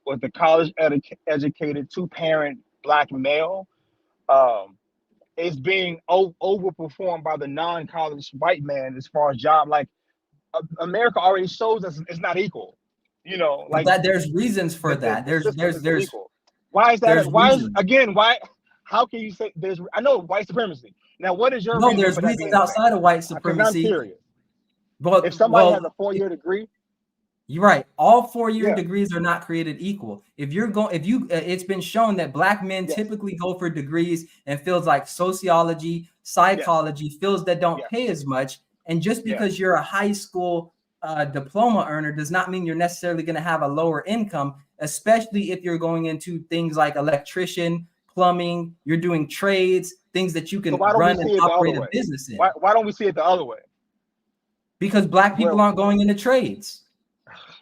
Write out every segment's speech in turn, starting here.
was the college educated two-parent black male um, is being overperformed by the non-college white man as far as job. Like America already shows us it's not equal. You know, But like that there's reasons for that. the There's system there's isn't there's equal. Why is that? there's Why is reasons. again? Why? How can you say there's? I know white supremacy. Now, what is your No, reason there's for that reasons being the outside case? of white Because I'm supremacy. curious. But If somebody has a 4-year degree, you're right. All 4-year yeah, degrees are not created equal. It's been shown that black men yes, typically go for degrees and fields like sociology, yes, psychology, fields that don't yes, pay as much. And just yes. because you're a high school diploma earner does not mean you're necessarily going to have a lower income, especially if you're going into things like electrician, plumbing, you're doing trades, things that you So can why don't we run and see it the other operate a way? business in. Why don't we see it the other way? Because black people Well, aren't going into trades.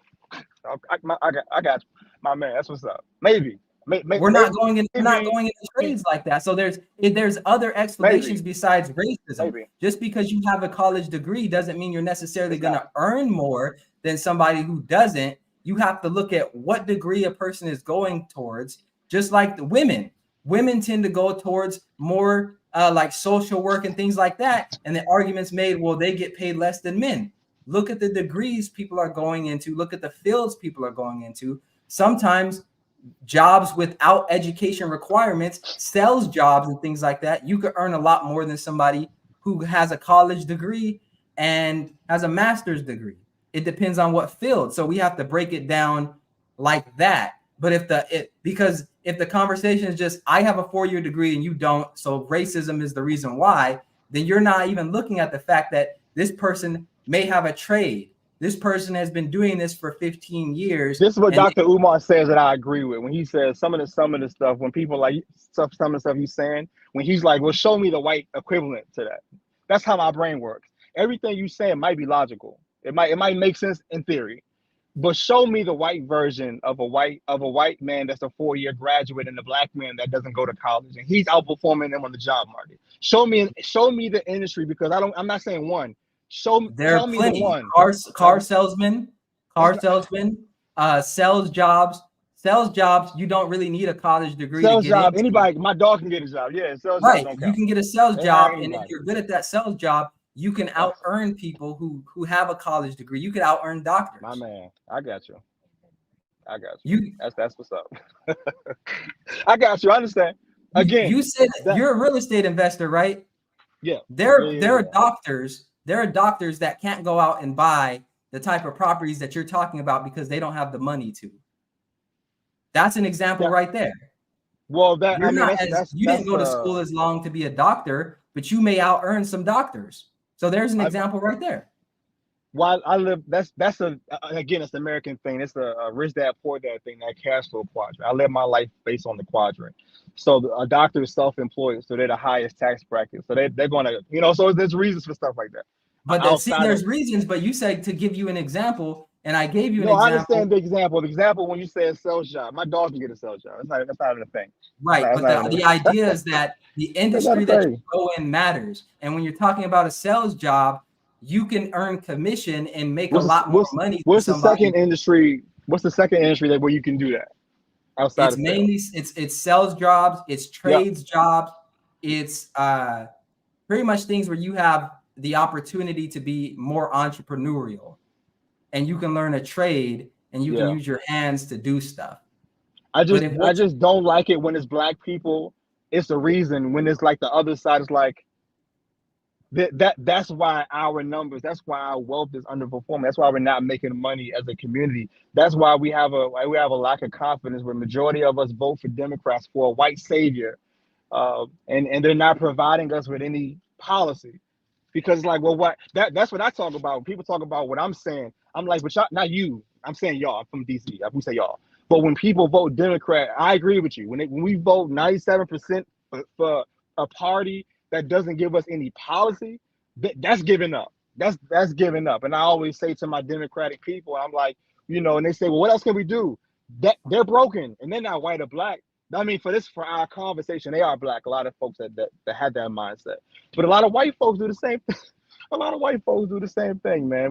I got you, my man. That's what's up. Maybe, We're not going maybe, into trades like that. So there's other explanations maybe, besides racism. maybe. Just because you have a college degree doesn't mean you're necessarily It's going not. to earn more than somebody who doesn't. You have to look at what degree a person is going towards. Just like the women tend to go towards more like social work and things like that. And the arguments made, well, they get paid less than men. Look at the degrees people are going into. Look at the fields people are going into. Sometimes jobs without education requirements, sales jobs and things like that, you could earn a lot more than somebody who has a college degree and has a master's degree. It depends on what field. So we have to break it down like that. But because if the conversation is just, I have a 4-year degree and you don't, so racism is the reason why, then you're not even looking at the fact that this person may have a trade. This person has been doing this for 15 years. This is what Dr. Umar says that I agree with when he says some of the stuff when people like some of the stuff he's saying when he's like, well, show me the white equivalent to that. That's how my brain works. Everything you say might be logical. It might make sense in theory, but show me the white version of a white man that's a 4-year graduate and a black man that doesn't go to college and he's outperforming them on the job market. Show me the industry because I'm not saying one. There are Tell me the plenty. one. Car salesman, sales jobs. Sales jobs, you don't really need a college degree to Sales get job, into. anybody, my dog can get a job. Yeah, sales job Right. don't You count. can get a sales They job, hire and if anybody. you're good at that sales job, you can out earn people who have a college degree. You could out earn doctors. My man, I got you. That's what's up. I got you. I understand. Again, you said you're a real estate investor, right? yeah. There are doctors. There are doctors that can't go out and buy the type of properties that you're talking about because they don't have the money to. That's an example right there. Well, you didn't go to school as long to be a doctor, but you may out earn some doctors. So there's an example right there. While I live, again, it's the American thing. It's a rich dad, poor dad thing, that cash flow quadrant. I live my life based on the quadrant. So a doctor is self-employed, so they're the highest tax bracket. So they're going to, so there's reasons for stuff like that. But there's reasons, but you said to give you an example, and I gave you an example. I understand the example. The example when you said sales job, my dog can get a sales job. That's not even a thing. Right, but the idea is that the industry that you go in matters. And when you're talking about a sales job, you can earn commission and make a lot more money. What's the second industry? What's the second industry where you can do that? Outside it's mainly it's sales jobs, it's trades jobs, it's pretty much things where you have the opportunity to be more entrepreneurial, and you can learn a trade and you can use your hands to do stuff. I just don't like it when it's black people. It's the reason when it's like the other side is like that's why our numbers, that's why our wealth is underperforming. That's why we're not making money as a community. That's why we have a lack of confidence where majority of us vote for Democrats for a white savior. And they're not providing us with any policy. Because like, well, that's what I talk about. When people talk about what I'm saying, I'm like, but y'all, not you. I'm saying y'all. I'm from DC. We say y'all. But when people vote Democrat, I agree with you. When we vote 97% for a party that doesn't give us any policy, that's giving up. That's giving up. And I always say to my Democratic people, I'm like, and they say, well, what else can we do? That they're broken and they're not white or black. I mean, for our conversation, they are black. A lot of folks that had that mindset, but a lot of white folks do the same thing. A lot of white folks do the same thing, man.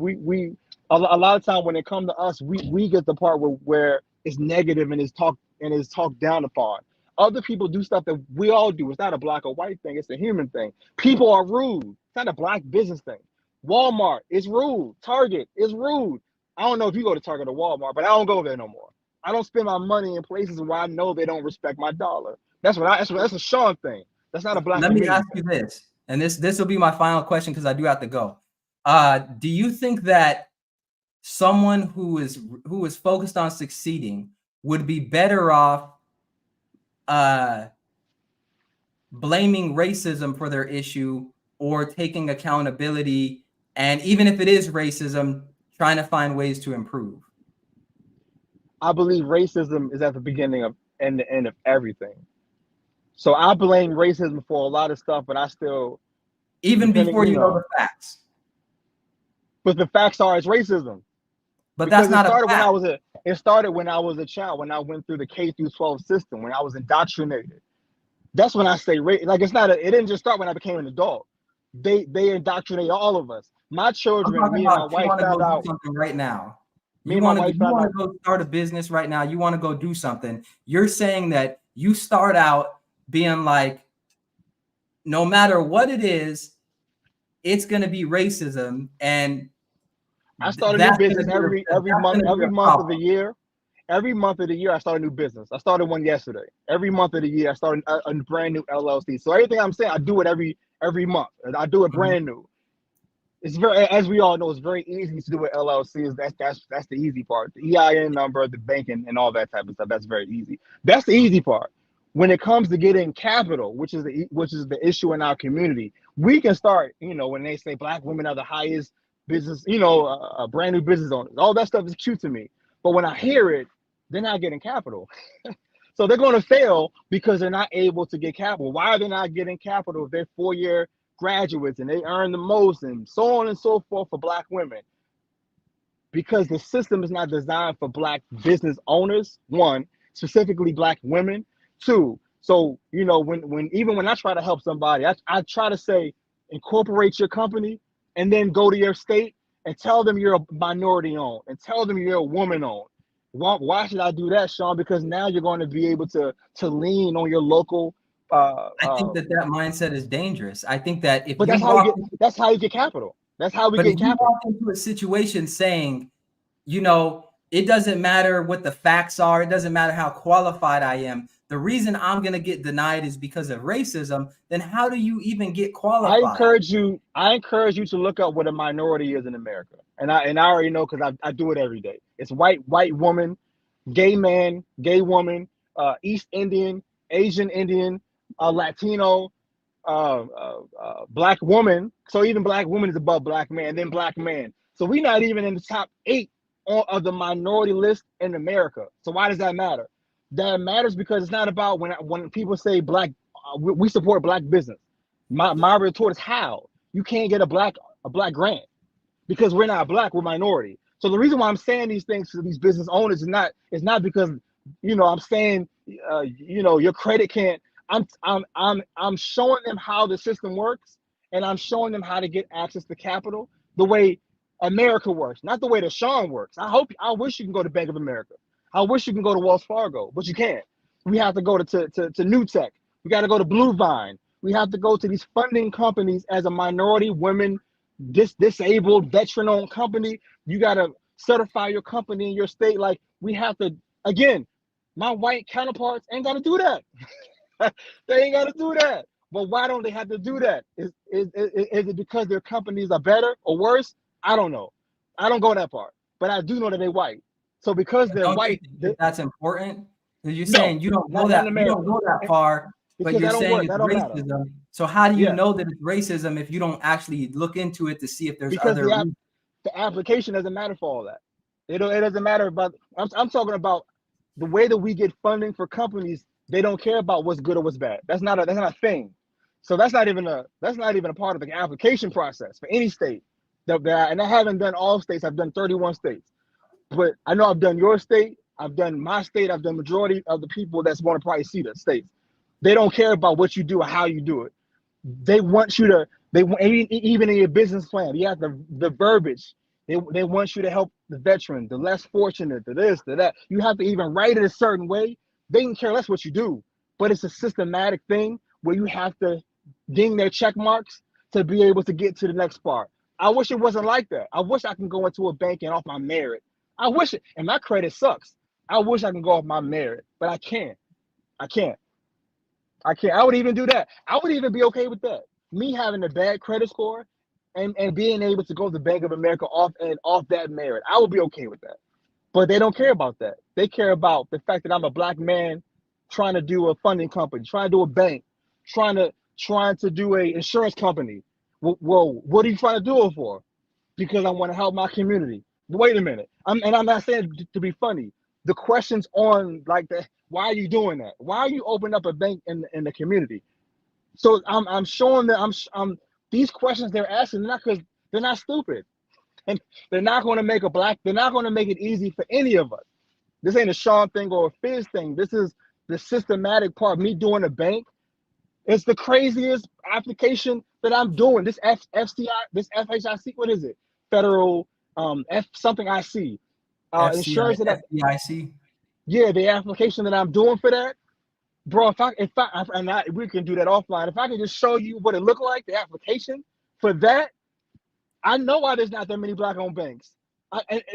A lot of time when it comes to us, we get the part where is negative and is talked down upon. Other people do stuff that we all do. It's not a black or white thing. It's a human thing. People are rude. It's not a black business thing. Walmart is rude. Target is rude. I don't know if you go to Target or Walmart, but I don't go there no more. I don't spend my money in places where I know they don't respect my dollar. That's a Sean thing. That's not a black. Let me ask you this, and this will be my final question because I do have to go. Do you think that someone who is focused on succeeding would be better off blaming racism for their issue or taking accountability, and even if it is racism, trying to find ways to improve? I believe racism is at the beginning of and the end of everything. So I blame racism for a lot of stuff, but I still even before you know the facts. But the facts are it's racism. But that's not a fact. It started when I was a child, when I went through the K through 12 system, when I was indoctrinated. That's when I say like it didn't just start when I became an adult. They indoctrinate all of us. My children, me and my wife found out something right now. You want to go start a business right now. You want to go do something. You're saying that you start out being like, no matter what it is, it's going to be racism. And I start a new business every month of the year. Every month of the year, I start a new business. I started one yesterday. Every month of the year, I start a brand new LLC. So everything I'm saying, I do it every month. I do it brand new. It's as we all know, it's very easy to do with LLCs. That's the easy part. The EIN number, the banking, and all that type of stuff. That's very easy. That's the easy part. When it comes to getting capital, which is the issue in our community, we can start. When they say black women are the highest business, brand new business owners, all that stuff is cute to me. But when I hear it, they're not getting capital. So they're going to fail because they're not able to get capital. Why are they not getting capital if they're 4-year graduates and they earn the most and so on and so forth for black women? Because the system is not designed for black business owners, one, specifically black women, two. So, when I try to help somebody, I try to say, incorporate your company and then go to your state and tell them you're a minority owned and tell them you're a woman owned. Why should I do that, Sean? Because now you're going to be able to lean on your local. I think that mindset is dangerous. I think that that's how you get capital. That's how we get capital. You walk into a situation saying, it doesn't matter what the facts are. It doesn't matter how qualified I am. The reason I'm going to get denied is because of racism. Then how do you even get qualified? I encourage you to look up what a minority is in America. And I already know because I do it every day. It's white woman, gay man, gay woman, East Indian, Asian Indian, Latino, black woman. So even black woman is above black man, then black man. So we're not even in the top 8 of the minority list in America. So why does that matter? That matters because it's not about when people say black, we support black business. My retort is how you can't get a black grant because we're not black, we're minority. So the reason why I'm saying these things to these business owners is not because I'm saying your credit can't. I'm showing them how the system works, and I'm showing them how to get access to capital the way America works, not the way that Sean works. I wish you can go to Bank of America. I wish you can go to Wells Fargo, but you can't. We have to go to New Tech. We got to go to Blue Vine. We have to go to these funding companies as a minority, women, disabled, veteran-owned company. You got to certify your company in your state. Like we have to, again, my white counterparts ain't got to do that. They ain't got to do that. But why don't they have to do that? Is it because their companies are better or worse? I don't know. I don't go that far. But I do know that they're white. So because they're white, that's important. Because you're saying you don't go that far, but you're saying it's racism. Matter. So how do you know that it's racism if you don't actually look into it to see if there's other reasons? The application doesn't matter for all that. It doesn't matter about. I'm talking about the way that we get funding for companies. They don't care about what's good or what's bad. That's not a thing. So that's not even a part of the application process for any state. And I haven't done all states. I've done 31 states. But I know I've done your state, I've done my state, I've done majority of the people that's going to probably see the states. They don't care about what you do or how you do it. They want you to, even in your business plan, you have the verbiage. They want you to help the veteran, the less fortunate, the this, the that. You have to even write it a certain way. They can care less what you do, but it's a systematic thing where you have to ding their check marks to be able to get to the next part. I wish it wasn't like that. I wish I can go into a bank and off my merit. I wish it, and my credit sucks. I wish I can go off my merit, but I can't. I can't. I can't. I would even do that. I would even be okay with that. Me having a bad credit score and being able to go to Bank of America off that merit. I would be okay with that. But they don't care about that. They care about the fact that I'm a black man trying to do a funding company, trying to do a bank, trying to do a insurance company. Well, what are you trying to do it for? Because I want to help my community. Wait a minute. I'm not saying to be funny. The questions on like the why are you doing that? Why are you opening up a bank in the community? So I'm showing that I'm these questions they're asking not because they're not stupid, and they're not going to make they're not going to make it easy for any of us. This ain't a Sean thing or a Fizz thing. This is the systematic part. Me doing a bank, it's the craziest application that I'm doing. This FCI, this FHIC, what is it? Federal F something IC. Insurance that FDIC. Yeah, the application that I'm doing for that, bro. We can do that offline. If I can just show you what it looked like, the application for that, I know why there's not that many black-owned banks.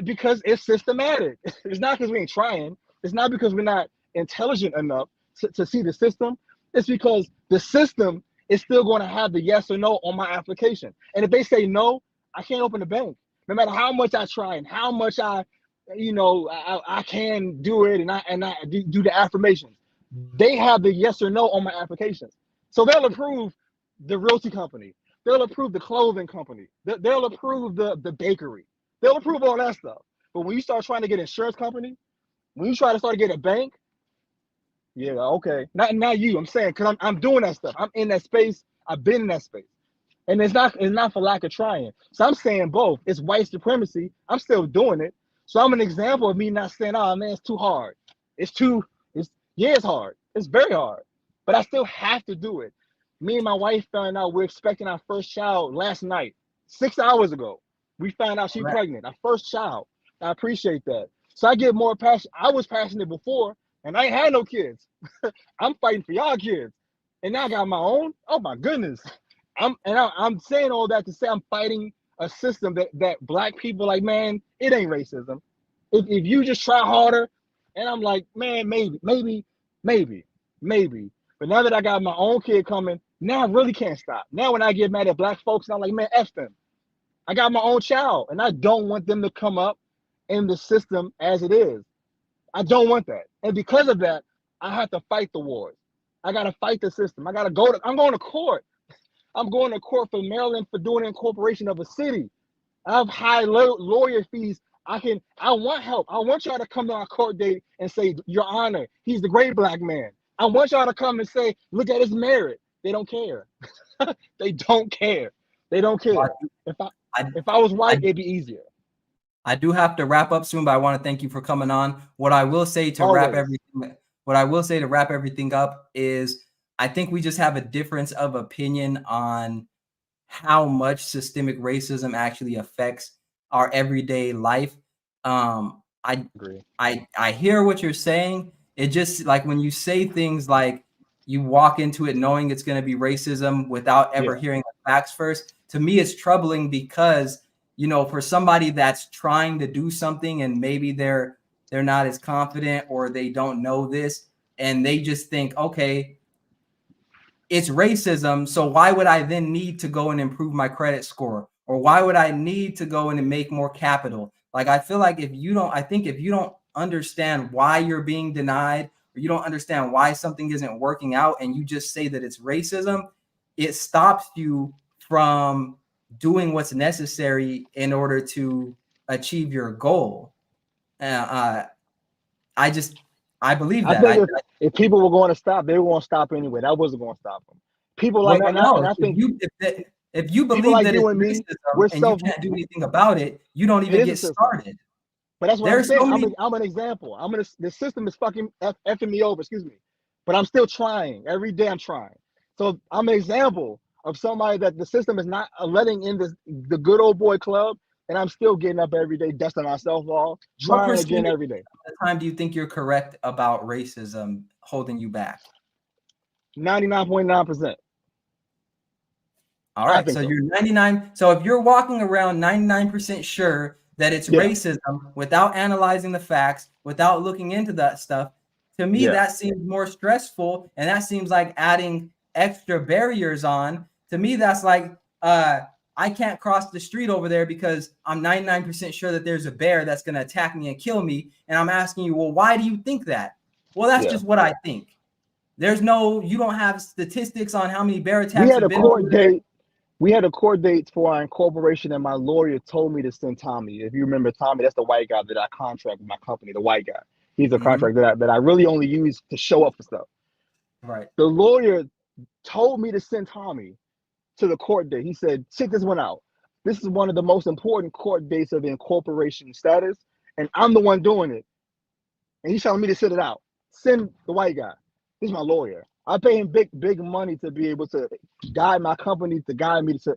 Because it's systematic. It's not because we ain't trying. It's not because we're not intelligent enough to see the system. It's because the system is still going to have the yes or no on my application. And if they say no, I can't open the bank. No matter how much I try and how much I can do it and I do the affirmations. They have the yes or no on my applications. So they'll approve the realty company. They'll approve the clothing company. They'll approve the bakery. They'll approve all that stuff. But when you start trying to get an insurance company, when you try to start to get a bank, yeah, okay. Not you. I'm saying because I'm doing that stuff. I'm in that space. I've been in that space. And it's not for lack of trying. So I'm saying both. It's white supremacy. I'm still doing it. So I'm an example of me not saying, oh man, it's too hard. It's hard. It's very hard. But I still have to do it. Me and my wife found out we're expecting our first child last night, 6 hours ago. We found out she's pregnant, our first child. I appreciate that. So I get more passion. I was passionate before, and I ain't had no kids. I'm fighting for y'all kids. And now I got my own. Oh my goodness. I'm saying all that to say I'm fighting a system that black people like, man, it ain't racism. If you just try harder, and I'm like, man, maybe. But now that I got my own kid coming, now I really can't stop. Now when I get mad at black folks, I'm like, man, F them. I got my own child, and I don't want them to come up in the system as it is. I don't want that. And because of that, I have to fight the wars. I got to fight the system. I'm going to court. I'm going to court for Maryland for doing incorporation of a city. I have high lawyer fees. I want help. I want y'all to come to our court date and say, Your Honor, he's the great black man. I want y'all to come and say, look at his merit. They don't care. They don't care. They don't care. If I was white, it'd be easier. I do have to wrap up soon, but I want to thank you for coming on. What I will say to wrap everything up is I think we just have a difference of opinion on how much systemic racism actually affects our everyday life. I agree. I hear what you're saying. It just like when you say things like you walk into it knowing it's going to be racism without ever hearing the facts first. To me, it's troubling because, for somebody that's trying to do something and maybe they're not as confident or they don't know this and they just think, okay, it's racism. So why would I then need to go and improve my credit score? Or why would I need to go in and make more capital? Like, I feel like if you don't understand why you're being denied, or you don't understand why something isn't working out, and you just say that it's racism, it stops you from doing what's necessary in order to achieve your goal. I believe that. I think if people were going to stop, they were going to stop anyway. That wasn't going to stop them. People like, and I think if you believe that it's racism and you can't do anything about it, you don't even get started. But that's what I'm saying. I'm an example. The system is fucking effing me over, excuse me. But I'm still trying. Every day I'm trying. So I'm an example of somebody that the system is not letting in the good old boy club. and I'm still getting up every day, dusting myself off, What trying again percentage every day. of the time do you think you're correct about racism holding you back? 99.9%. All I right, think so so. you're 99. So if you're walking around 99% sure that it's Yeah. racism without analyzing the facts, without looking into that stuff, to me, Yeah. that seems more stressful. And that seems like adding extra barriers on. To me, that's like, I can't cross the street over there because I'm 99% sure that there's a bear that's going to attack me and kill me. And I'm asking you, well, why do you think that? Well, that's just what I think. There's no, you don't have statistics on how many bear attacks have been over there. We had a court date for our incorporation, and my lawyer told me to send Tommy. If you remember Tommy, that's the white guy that I contract with my company, the white guy. He's a contractor that I really only use to show up for stuff. Right. The lawyer told me to send Tommy to the court date. He said, check this one out. This is one of the most important court dates of the incorporation status, and I'm the one doing it. And he's telling me to sit it out. Send the white guy. He's my lawyer. I pay him big money to be able to guide my company, to guide me to.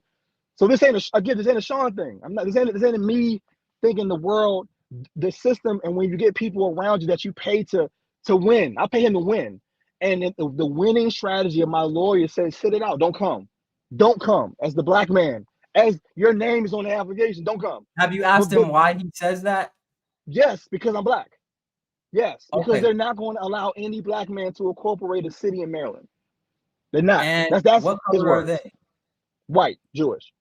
So this ain't this ain't a Sean thing. I'm not. This ain't me thinking the world, the system, and when you get people around you that you pay to win. I pay him to win, and the winning strategy of my lawyer says, sit it out. Don't come. As the black man, as your name is on the application, don't come. Have you asked him why he says that? Yes, because I'm black. Yes, because Okay. they're not going to allow any black man to incorporate a city in Maryland. They're not. And That's what his color are words. they? White, Jewish.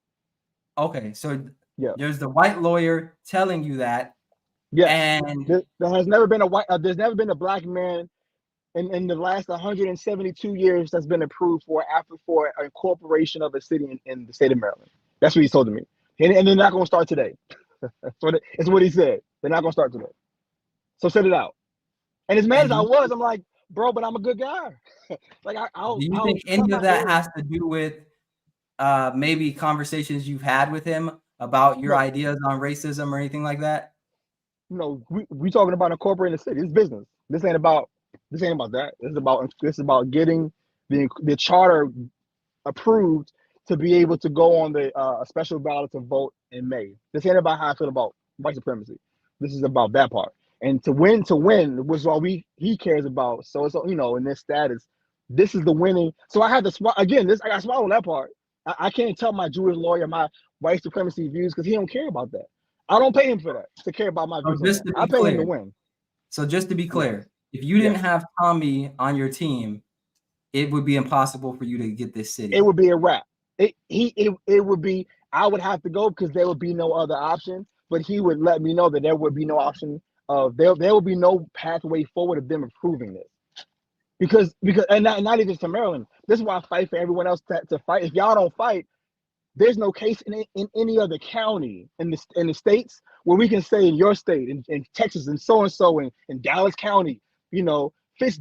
Okay, so Yeah. there's the white lawyer telling you that. Yes. And there has never been there's never been a black man in the last 172 years that's been approved for incorporation of a city in the state of Maryland. That's what he told me. And they're not going to start today. It's what he said. They're not going to start today. So set it out. And as mad as I was, I'm like, bro, but I'm a good guy. Like do you think any of that has to do with maybe conversations you've had with him about your ideas on racism or anything like that? No, we talking about incorporating the city. It's business. This ain't about that. This is about getting the charter approved to be able to go on the special ballot to vote in May. This ain't about how I feel about white supremacy. This is about that part. And to win, was all he cares about. So it's, in this status, this is the winning. So I had to I got to swallow that part. I can't tell my Jewish lawyer my white supremacy views because he don't care about that. I don't pay him for that, to care about my views on that. I pay him to win. So just to be clear, if you didn't have Tommy on your team, it would be impossible for you to get this city. It would be a wrap. It would be, I would have to go because there would be no other option, but he would let me know that there would be no option of there would be no pathway forward of them approving this. Because and not even to Maryland. This is why I fight for everyone else to fight. If y'all don't fight, there's no case in any other county in the states where we can say in your state, in Texas, and so in Dallas County, Fitz,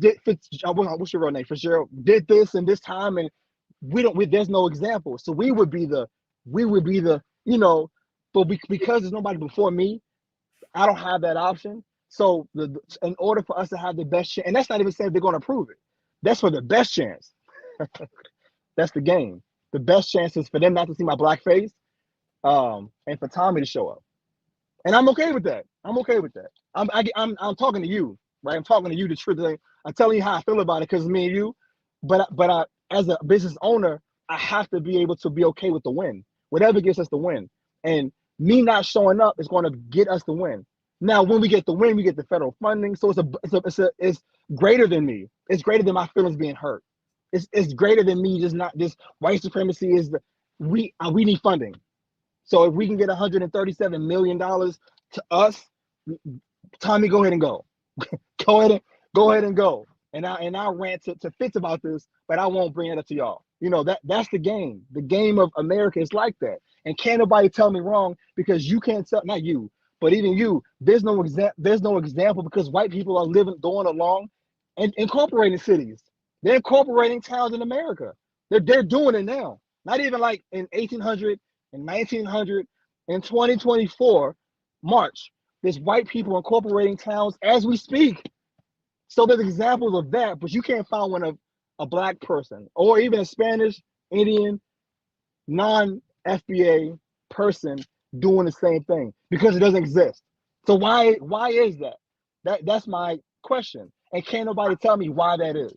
what's your real name? Fitzgerald did this and this time, and there's no example. So we would be the, but because there's nobody before me, I don't have that option. So in order for us to have the best chance, and that's not even saying they're going to prove it. That's for the best chance. That's the game. The best chance is for them not to see my black face, and for Tommy to show up. And I'm okay with that. I'm talking to you, right? I'm talking to you the truth. I'm telling you how I feel about it because me and you. But as a business owner, I have to be able to be okay with the win. Whatever gets us the win. And me not showing up is going to get us the win. Now, when we get the win, we get the federal funding. So it's greater than me. It's greater than my feelings being hurt. It's greater than me. Just not this white supremacy is we need funding. So if we can get $137 million to us, Tommy, go ahead and go. go ahead and go. And I'll rant to Fitz about this, but I won't bring it up to y'all. That's the game. The game of America is like that. And can't nobody tell me wrong because you can't tell, not you, but even you, there's no example because white people are going along and incorporating cities. They're incorporating towns in America. They're doing it now. Not even like in 1800, in 1900, in 2024, March, there's white people incorporating towns as we speak. So there's examples of that, but you can't find one of a black person or even a Spanish, Indian, non-FBA person doing the same thing because it doesn't exist. So why is that? That's my question. And can't nobody tell me why that is.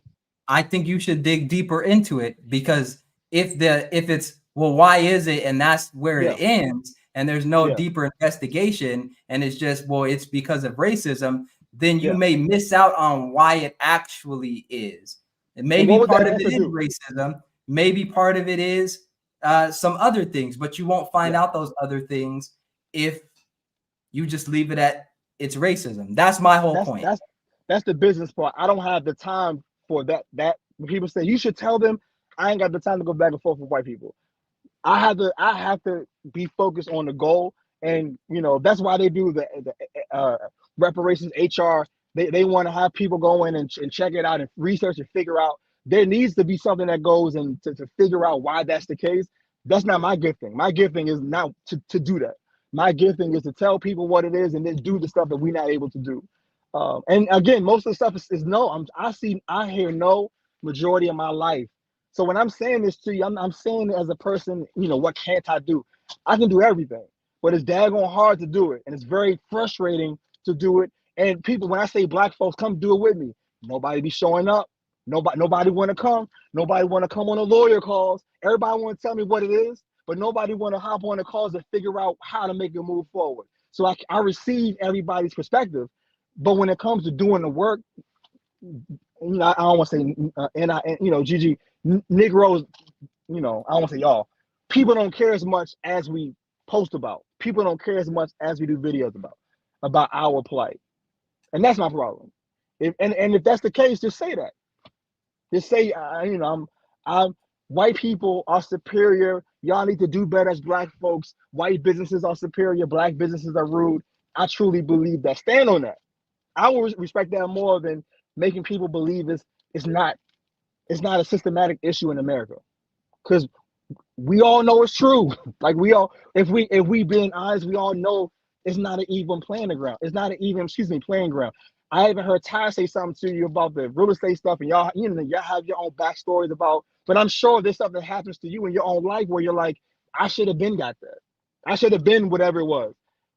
I think you should dig deeper into it, because if it's, well, why is it, and that's where Yeah, it ends, and there's no yeah, deeper investigation, and it's just, well, it's because of racism, then you yeah. may miss out on why it actually is. And And maybe what would part that of it answer is do? racism, maybe part of it is some other things, but you won't find Yeah. out those other things if you just leave it at it's racism. That's my whole That's point. that's that's the business part. I don't have the time for that. That when people say you should tell them, I ain't got the time to go back and forth with white people. I have to be focused on the goal, and that's why they do the reparations HR. They want to have people go in and check it out and research and figure out. There needs to be something that goes in to figure out why that's the case. That's not my gifting. My gifting is not to do that. My gifting is to tell people what it is and then do the stuff that we're not able to do. And again, most of the stuff is no. I hear no majority of my life. So when I'm saying this to you, I'm saying it as a person, what can't I do? I can do everything, but it's daggone hard to do it. And it's very frustrating to do it. And people, when I say black folks, come do it with me. Nobody be showing up. Nobody want to come. Nobody want to come on the lawyer calls. Everybody want to tell me what it is, but nobody want to hop on the calls to figure out how to make it move forward. So I receive everybody's perspective, but when it comes to doing the work, I don't want to say, Gigi, Negroes, I don't want to say y'all. People don't care as much as we post about. People don't care as much as we do videos about our plight, and that's my problem. And if that's the case, just say that. Just say, I'm white people are superior. Y'all need to do better as black folks. White businesses are superior. Black businesses are rude. I truly believe that. Stand on that. I will respect that more than making people believe it's not it's not a systematic issue in America, because we all know it's true. Like if we being honest, we all know it's not an even playing ground. It's not an even, playing ground. I even heard Ty say something to you about the real estate stuff, and y'all have your own backstories about. But I'm sure there's stuff that happens to you in your own life where you're like, I should have been got that. I should have been whatever it was.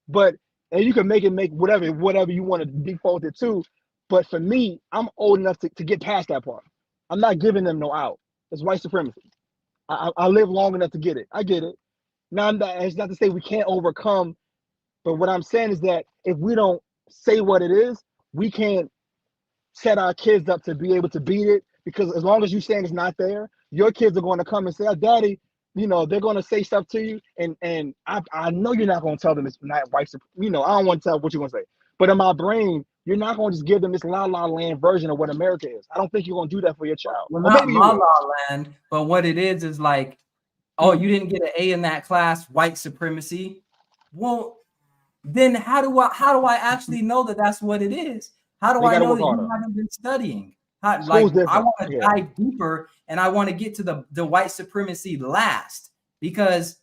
But and you can make whatever you want to default it to. But for me, I'm old enough to get past that part. I'm not giving them no out. It's white supremacy. I live long enough to get it. I get it. Now, it's not to say we can't overcome, but what I'm saying is that if we don't say what it is, we can't set our kids up to be able to beat it. Because as long as you saying it's not there, your kids are going to come and say, oh, Daddy, they're going to say stuff to you. And I know you're not going to tell them it's not white. I don't want to tell what you're going to say. But in my brain, you're not going to just give them this la la land version of what America is. I don't think you're going to do that for your child. Well, Or not maybe you La will. La Land, but what it is like, oh, you didn't get an A in that class, white supremacy. Well, then how do I actually know that that's what it is? How do They I got to know work that you harder. haven't been studying? Like, School's I different. want to Yeah. dive deeper, and I want to get to the white supremacy last, because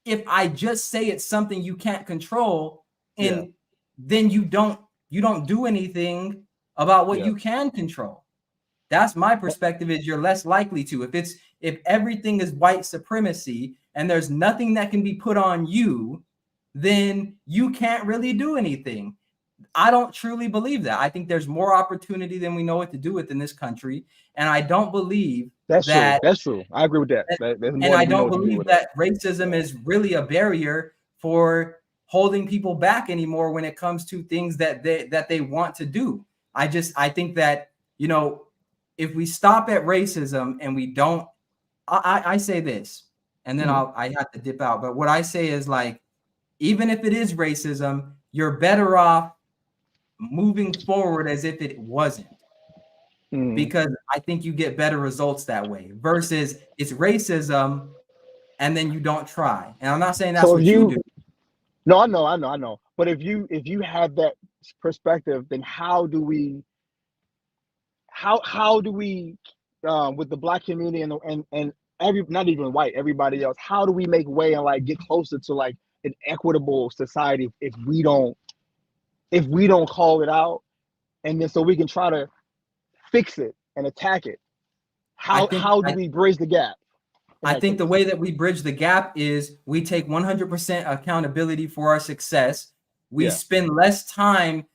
if I just say it's something you can't control, Yeah. and then you don't do anything about what Yeah. you can control. That's my perspective, is you're less likely to. If everything is white supremacy and there's nothing that can be put on you, then you can't really do anything. I don't truly believe that. I think there's more opportunity than we know what to do with in this country. And I don't believe That's true. that That's true. I agree with that. There's and more I than we know don't what to do believe with that. that racism Yeah. is really a barrier for holding people back anymore when it comes to things that they want to do. I think that, if we stop at racism and we don't, I say this, and then Hmm. I have to dip out. But what I say is, like, even if it is racism, you're better off moving forward as if it wasn't, Hmm. because I think you get better results that way versus it's racism and then you don't try. And I'm not saying that's So if what you you do. no, I know. But if you have that perspective, then how do we with the black community and every not even white, everybody else, how do we make way and like get closer to like an equitable society if we don't call it out, and then so we can try to fix it and attack it? I How think how do we bridge the gap? I think the way that we bridge the gap is we take 100% accountability for our success. We spend less time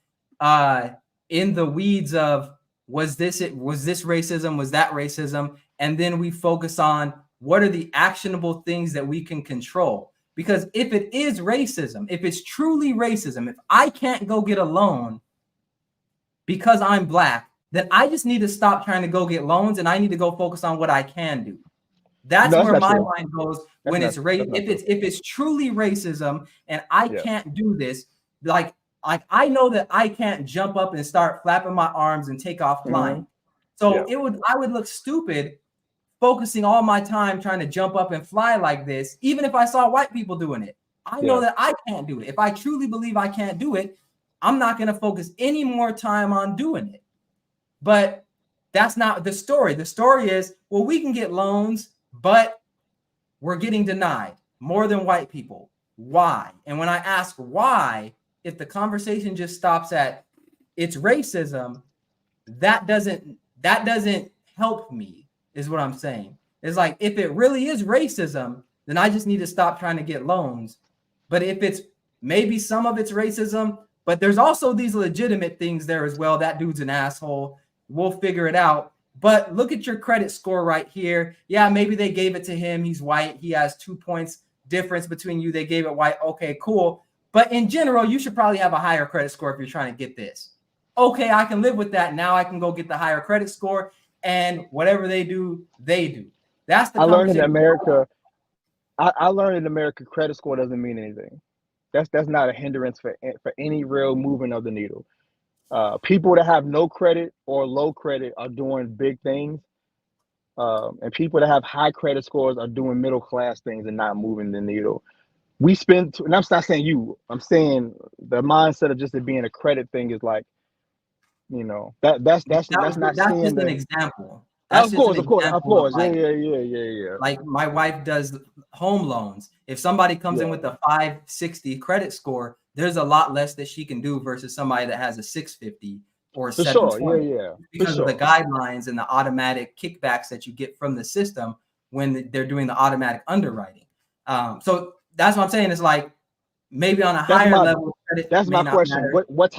in the weeds of was this racism, was that racism, and then we focus on what are the actionable things that we can control. Because if it is racism, if it's truly racism, if I can't go get a loan because I'm Black, then I just need to stop trying to go get loans and I need to go focus on what I can do. That's where my mind goes when it's race. If it's truly racism and I can't do this, like I know that I can't jump up and start flapping my arms and take off flying. So I would look stupid focusing all my time trying to jump up and fly like this, even if I saw white people doing it. I know that I can't do it. If I truly believe I can't do it, I'm not going to focus any more time on doing it. But that's not the story. The story is, well, we can get loans, but we're getting denied more than white people. Why? And when I ask why, if the conversation just stops at it's racism, that doesn't help me, is what I'm saying. It's like, if it really is racism, then I just need to stop trying to get loans. But if it's maybe some of it's racism, but there's also these legitimate things there as well. That dude's an asshole. We'll figure it out. But look at your credit score right here. Yeah, maybe they gave it to him. He's white. He has 2 points difference between you. They gave it white. Okay, cool. But in general, you should probably have a higher credit score if you're trying to get this. Okay, I can live with that. Now I can go get the higher credit score, and whatever they do, they do. That's the I learned in America. I learned in America, credit score doesn't mean anything. That's not a hindrance for any real movement of the needle. People that have no credit or low credit are doing big things, and people that have high credit scores are doing middle class things and not moving the needle. We spend, and I'm not saying you. I'm saying the mindset of just it being a credit thing is like, that's not that's seeing just an example. That's of course. Yeah. Like my wife does home loans. If somebody comes in with a 560 credit score, there's a lot less that she can do versus somebody that has a 650 or 720. Because of the guidelines and the automatic kickbacks that you get from the system when they're doing the automatic underwriting. So that's what I'm saying. It's like maybe on a higher level. That's my question. What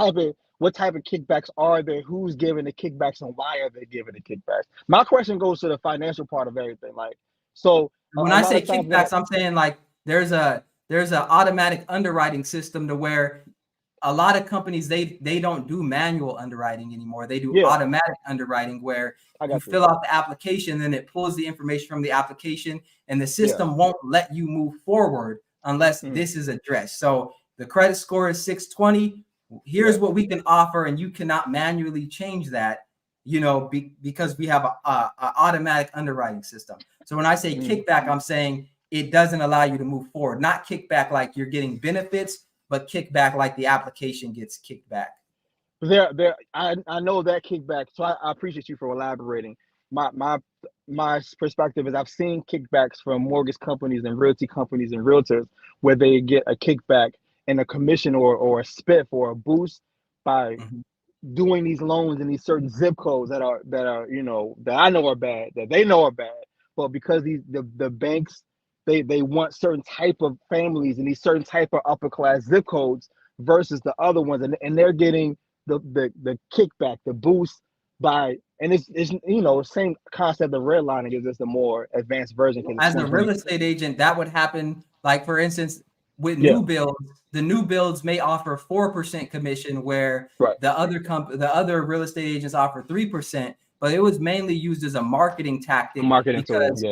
type of kickbacks are there? Who's giving the kickbacks and why are they giving the kickbacks? My question goes to the financial part of everything. Like, so when I say kickbacks, I'm saying like there's a automatic underwriting system to where a lot of companies they don't do manual underwriting anymore. They do automatic underwriting where you fill out the application, then it pulls the information from the application, and the system won't let you move forward unless this is addressed. So the credit score is 620. Here's what we can offer, and you cannot manually change that, because we have a automatic underwriting system. So when I say kickback, I'm saying it doesn't allow you to move forward. Not kickback like you're getting benefits, but kickback like the application gets kicked back. I know that kickback, so I appreciate you for elaborating. My perspective is I've seen kickbacks from mortgage companies and realty companies and realtors where they get a kickback and a commission or a spiff or a boost by doing these loans in these certain zip codes that are that I know are bad, that they know are bad, but because the banks they want certain type of families in these certain type of upper class zip codes versus the other ones, and they're getting the kickback, the boost by, and it's same concept of redlining is just a more advanced version. As a real estate agent, that would happen. Like for instance, with new builds, the new builds may offer 4% commission, where the other real estate agents offer 3%. But it was mainly used as a marketing tactic because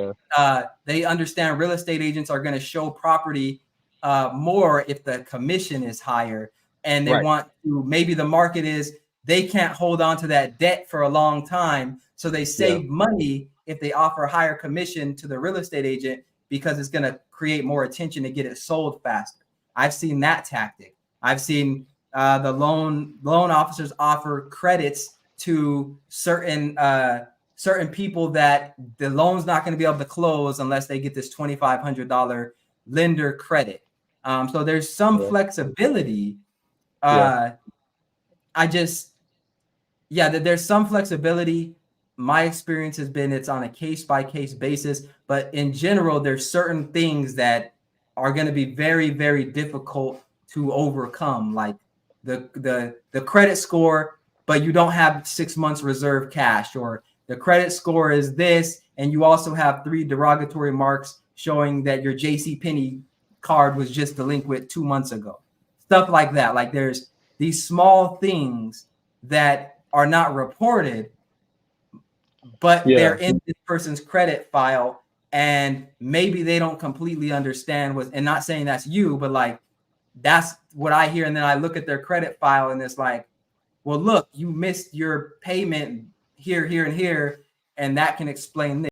they understand real estate agents are going to show property more if the commission is higher, and they want to. Maybe the market is they can't hold on to that debt for a long time, so they save money if they offer higher commission to the real estate agent, because it's going to create more attention to get it sold faster. I've seen that tactic. I've seen the loan officers offer credits to certain people that the loan's not going to be able to close unless they get this $2,500 lender credit. So there's some flexibility. There's some flexibility, my experience has been it's on a case-by-case basis, but in general, there's certain things that are going to be very, very difficult to overcome, like the credit score, but you don't have 6 months reserve cash, or the credit score is this, and you also have 3 derogatory marks showing that your JCPenney card was just delinquent 2 months ago. Stuff like that. Like there's these small things that are not reported, but they're in this person's credit file, and maybe they don't completely understand what, and not saying that's you, but like that's what I hear. And then I look at their credit file and it's like, well, look, you missed your payment here, here, and here, and that can explain this.